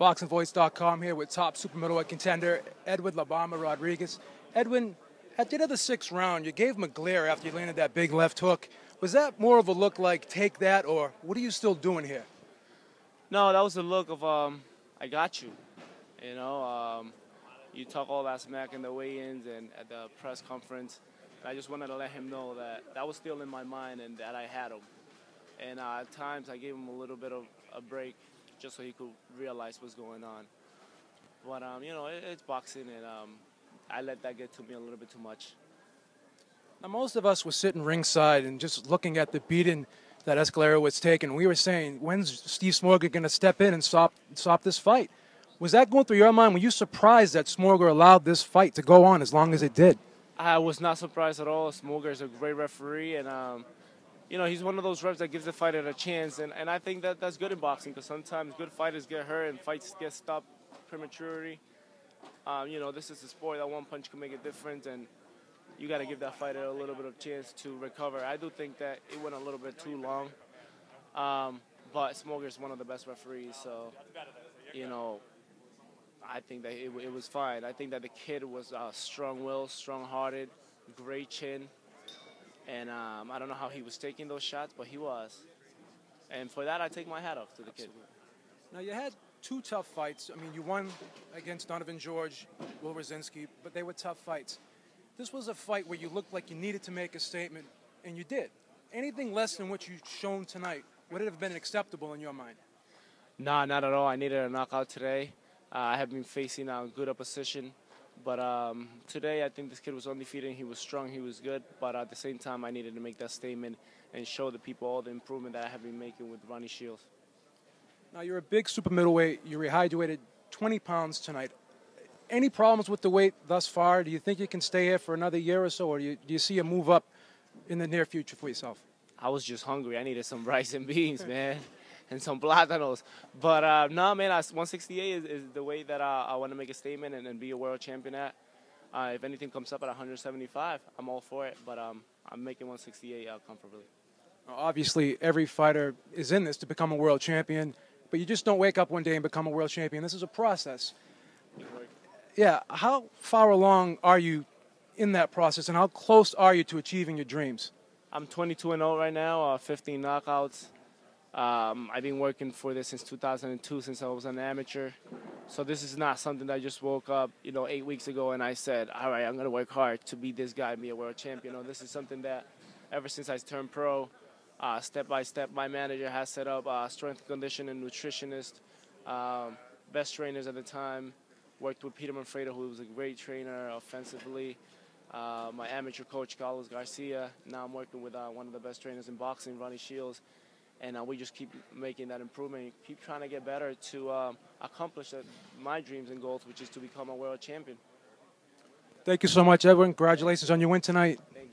BoxingVoice.com here with top super middleweight contender Edwin Rodriguez. Edwin, at the end of the sixth round, you gave him a glare after you landed that big left hook. Was that more of a look like take that, or what are you still doing here? No, that was the look of I got you. You know, you talk all that smack in the weigh-ins and at the press conference. I just wanted to let him know that that was still in my mind and that I had him. And at times I gave him a little bit of a break just so he could realize what's going on. But, you know, it's boxing, and I let that get to me a little bit too much. Now, most of us were sitting ringside and just looking at the beating that Escalera was taking. We were saying, when's Steve Smoger going to step in and stop this fight? Was that going through your mind? Were you surprised that Smoger allowed this fight to go on as long as it did? I was not surprised at all. Smoger is a great referee, and you know, he's one of those refs that gives the fighter a chance, and I think that that's good in boxing because sometimes good fighters get hurt and fights get stopped prematurely. You know, this is a sport that one punch can make a difference, and you got to give that fighter a little bit of chance to recover. I do think that it went a little bit too long, but Smoger is one of the best referees, so, you know, I think that it was fine. I think that the kid was strong-willed, strong-hearted, great chin. And I don't know how he was taking those shots, but he was. And for that, I take my hat off to the kid. Now, you had two tough fights. I mean, you won against Donovan George, Will Rosinski, but they were tough fights. This was a fight where you looked like you needed to make a statement, and you did. Anything less than what you've shown tonight, would it have been acceptable in your mind? Nah, not at all. I needed a knockout today. I have been facing good opposition. But today, I think this kid was undefeated. He was strong. He was good. But at the same time, I needed to make that statement and show the people all the improvement that I have been making with Ronnie Shields. Now, you're a big super middleweight. You rehydrated 20 pounds tonight. Any problems with the weight thus far? Do you think you can stay here for another year or so, or do you see a move up in the near future for yourself? I was just hungry. I needed some rice and beans, man, and some plátanos. But, no, man, 168 is the weight that I want to make a statement and be a world champion at. If anything comes up at 175, I'm all for it. But I'm making 168 comfortably. Obviously, every fighter is in this to become a world champion, but you just don't wake up one day and become a world champion. This is a process. Yeah, how far along are you in that process, and how close are you to achieving your dreams? I'm 22-0 right now, 15 knockouts. I've been working for this since 2002, since I was an amateur. So this is not something that I just woke up, 8 weeks ago and I said, all right, I'm going to work hard to beat this guy and be a world champion. This is something that ever since I turned pro, step by step, my manager has set up strength, conditioning, nutritionist, best trainers at the time. Worked with Peter Manfredo, who was a great trainer offensively. My amateur coach, Carlos Garcia. Now I'm working with one of the best trainers in boxing, Ronnie Shields. And we just keep making that improvement, keep trying to get better to accomplish my dreams and goals, which is to become a world champion. Thank you so much, Edwin. Congratulations on your win tonight. Thank you.